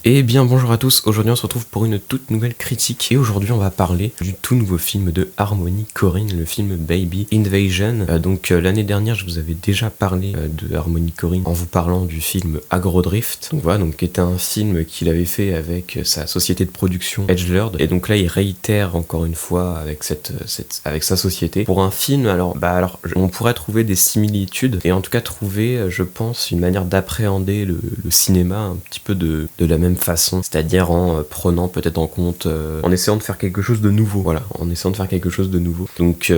Eh bien bonjour à tous, aujourd'hui on se retrouve pour une toute nouvelle critique et aujourd'hui on va parler du tout nouveau film de Harmony Korine, le film Baby Invasion. L'année dernière je vous avais déjà parlé de Harmony Korine en vous parlant du film Agrodrift, qui était un film qu'il avait fait avec sa société de production Edgelord, et donc là il réitère encore une fois avec avec sa société pour un film. Alors on pourrait trouver des similitudes et en tout cas trouver, je pense, une manière d'appréhender le cinéma un petit peu de la même façon, c'est-à-dire en prenant peut-être en compte, en essayant de faire quelque chose de nouveau, Donc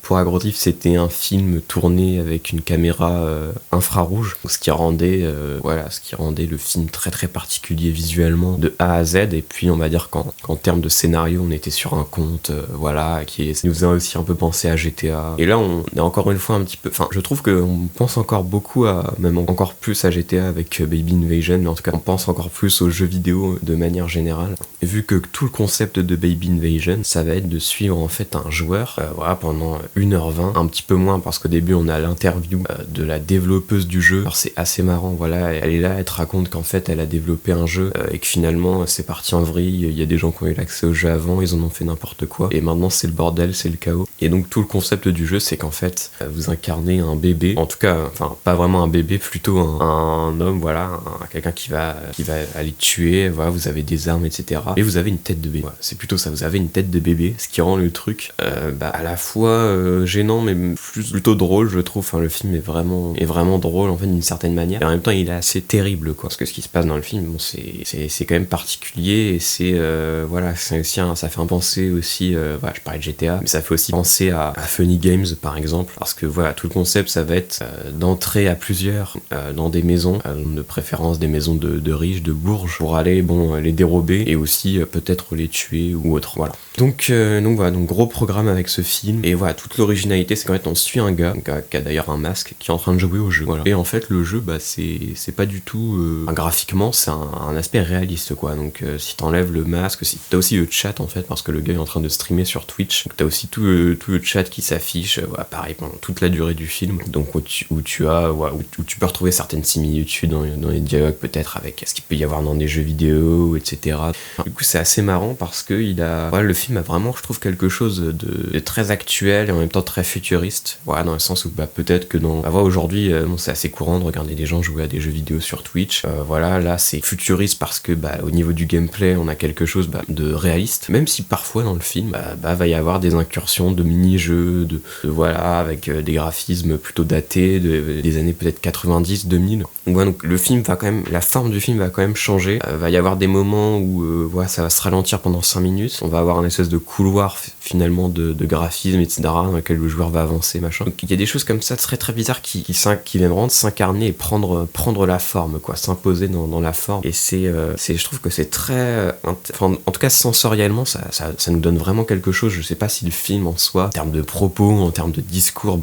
pour Agrodrift, c'était un film tourné avec une caméra infrarouge, ce qui rendait le film très très particulier visuellement de A à Z. Et puis on va dire qu'en termes de scénario, on était sur un conte, qui nous faisait aussi un peu penser à GTA. Et là, on est encore une fois un petit peu, je trouve qu'on pense encore beaucoup même encore plus à GTA avec Baby Invasion, mais en tout cas, on pense encore plus aux jeux vidéo de manière générale, vu que tout le concept de Baby Invasion, ça va être de suivre en fait un joueur pendant 1h20, un petit peu moins parce qu'au début on a l'interview de la développeuse du jeu. Alors c'est assez marrant, elle est là, elle te raconte qu'en fait elle a développé un jeu et que finalement c'est parti en vrille, il y a des gens qui ont eu l'accès au jeu avant, ils en ont fait n'importe quoi et maintenant c'est le bordel, c'est le chaos. Et donc tout le concept du jeu, c'est qu'en fait vous incarnez un bébé, en tout cas pas vraiment un bébé, plutôt un homme, quelqu'un qui va aller tuer, vous avez des armes, etc. Et vous avez une tête de bébé. C'est plutôt ça, vous avez une tête de bébé, ce qui rend le truc à la fois gênant, mais plutôt drôle, je trouve. Le film est vraiment drôle, en fait, d'une certaine manière. Et en même temps, il est assez terrible, parce que ce qui se passe dans le film, c'est quand même particulier, et c'est aussi ça fait un penser aussi, je parlais de GTA, mais ça fait aussi penser à Funny Games, par exemple, parce que tout le concept, ça va être d'entrer à plusieurs dans des maisons, de préférence des maisons de riches, de bourges, pour aller les dérober et aussi peut-être les tuer ou autre. Donc gros programme avec ce film. Et toute l'originalité, c'est qu'en fait on suit un gars qui a d'ailleurs un masque, qui est en train de jouer au jeu. Et en fait le jeu, c'est pas du tout graphiquement, c'est un aspect réaliste, donc si t'enlèves le masque, si t'as aussi le chat en fait, parce que le gars est en train de streamer sur Twitch, donc t'as aussi tout le chat qui s'affiche, pareil pendant toute la durée du film, donc où tu peux retrouver certaines similitudes dans les dialogues, peut-être avec ce qu'il peut y avoir dans des jeux vidéo, etc. Du coup c'est assez marrant parce que le film a vraiment, je trouve, quelque chose de très actuel et en même temps très futuriste, dans le sens où peut-être que aujourd'hui c'est assez courant de regarder des gens jouer à des jeux vidéo sur Twitch, là c'est futuriste parce que au niveau du gameplay on a quelque chose de réaliste, même si parfois dans le film va y avoir des incursions de mini-jeux, avec des graphismes plutôt datés des années peut-être 90, 2000. Donc le film va quand même, la forme du film va quand même changer, va y avoir des moments où ça va se ralentir pendant 5 minutes, on va avoir un espèce de couloir finalement de graphisme, etc., dans lequel le joueur va avancer, machin. Donc il y a des choses comme ça très très bizarres qui viennent vraiment s'incarner et prendre la forme, s'imposer dans la forme. Et je trouve que c'est très, en tout cas sensoriellement, ça nous donne vraiment quelque chose. Je sais pas si le film en soi, en termes de propos, en termes de discours,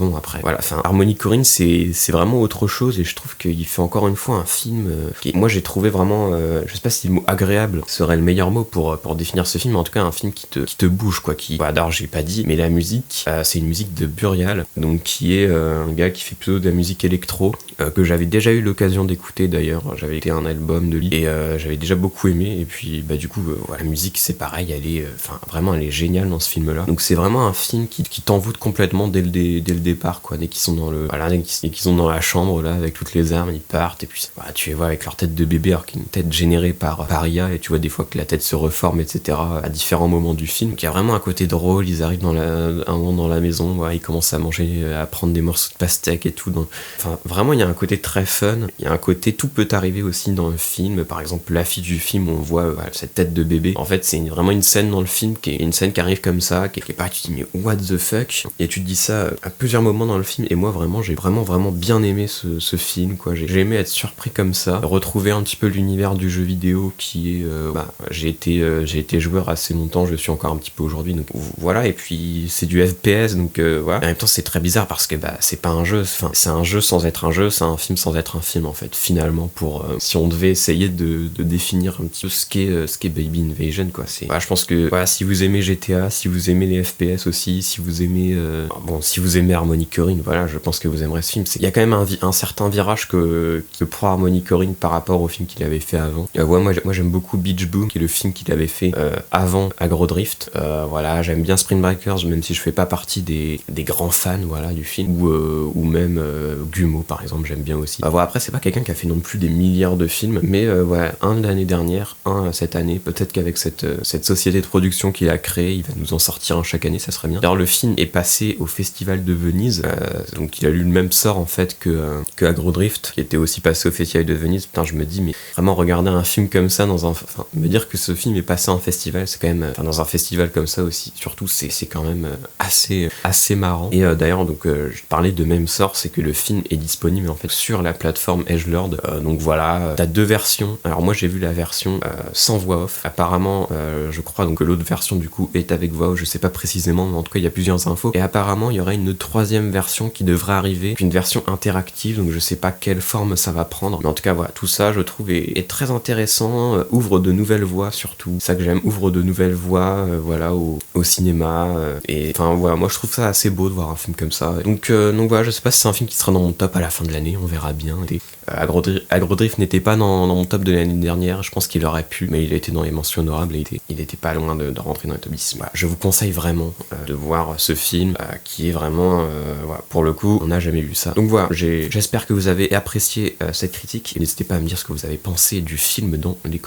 Harmony Korine, c'est vraiment autre chose, et je trouve qu'il fait encore une fois un film qui, moi j'ai trouvé vraiment, je sais pas si le mot agréable serait le meilleur mot pour définir ce film, mais en tout cas un film qui te bouge, d'ailleurs j'ai pas dit, mais la musique, c'est une musique de Burial, donc qui est un gars qui fait plutôt de la musique électro, que j'avais déjà eu l'occasion d'écouter d'ailleurs, j'avais écouté un album de lui, et j'avais déjà beaucoup aimé, et puis la musique c'est pareil, elle est géniale dans ce film là, donc c'est vraiment un film qui t'envoûte complètement dès le départ, dès qu'ils sont dès qu'ils sont dans la chambre là avec toutes les armes, ils partent, et puis tu les vois avec leur tête de bébé, alors qu'il y a une tête générée par IA, et tu vois des fois que la tête se reforme, etc., à différents moments du film. Donc il y a vraiment un côté drôle, ils arrivent un moment dans la maison, ils commencent à manger, à prendre des morceaux de pastèque et tout, vraiment il y a un côté très fun, il y a un côté tout peut arriver aussi dans le film. Par exemple l'affiche du film, on voit cette tête de bébé, en fait c'est vraiment une scène dans le film, qui est une scène qui arrive comme ça, qui est pas, tu te dis mais what the fuck, et tu te dis ça à plusieurs moments dans le film, et moi vraiment j'ai vraiment bien aimé ce film, j'ai aimé être surpris comme ça, retrouver un petit peu l'univers du jeu vidéo qui est, j'ai été joueur assez longtemps, je suis encore un petit peu aujourd'hui, donc et puis c'est du FPS, donc en même temps c'est très bizarre parce que c'est pas un jeu, c'est un jeu sans être un jeu, c'est un film sans être un film en fait, finalement, pour si on devait essayer de définir un petit peu ce qu'est Baby Invasion, je pense que si vous aimez GTA, si vous aimez les FPS aussi, si vous aimez si vous aimez Harmony Korine, je pense que vous aimerez ce film. Il y a quand même un certain virage que prend Harmony Korine par rapport au film qu'il avait fait avant, avant. Moi j'aime beaucoup Beach Boom, qui est le film qu'il avait fait avant Agrodrift. Voilà, j'aime bien Spring Breakers, même si je fais pas partie des grands fans, voilà, du film. Ou même Gummo, par exemple, j'aime bien aussi. Voilà, après, c'est pas quelqu'un qui a fait non plus des milliards de films, mais voilà, un de l'année dernière, un cette année. Peut-être qu'avec cette société de production qu'il a créée, il va nous en sortir un chaque année, ça serait bien. D'ailleurs, le film est passé au Festival de Venise, donc il a eu le même sort en fait que Agrodrift, qui était aussi passé au Festival de Venise. Putain, je me dis, mais vraiment regarder un film comme ça me dire que ce film est passé en festival, c'est quand même, dans un festival comme ça aussi, surtout, c'est quand même assez marrant. Et d'ailleurs, donc, je parlais de même sort, c'est que le film est disponible en fait sur la plateforme Edgelord. Donc voilà, t'as 2 versions. Alors moi j'ai vu la version sans voix off. Apparemment, je crois donc que l'autre version du coup est avec voix off. Je sais pas précisément, mais en tout cas il y a plusieurs infos. Et apparemment il y aurait une 3e version qui devrait arriver, une version interactive. Donc je sais pas quelle forme ça va prendre. Mais en tout cas voilà, tout ça je trouve est très intéressant. Ouvre de nouvelles voies surtout. C'est ça que j'aime, ouvre de nouvelles voies, voilà, au cinéma. Et enfin voilà, moi je trouve ça assez beau de voir un film comme ça. Donc voilà, je sais pas si c'est un film qui sera dans mon top à la fin de l'année, on verra bien. Agrodrift n'était pas dans mon top de l'année dernière, je pense qu'il aurait pu, mais il a été dans les mentions honorables et il était pas loin de rentrer dans les top 10. Voilà, je vous conseille vraiment de voir ce film qui est vraiment, voilà, pour le coup, on n'a jamais vu ça. Donc voilà, j'espère que vous avez apprécié cette critique. N'hésitez pas à me dire ce que vous avez pensé du film dans les commentaires.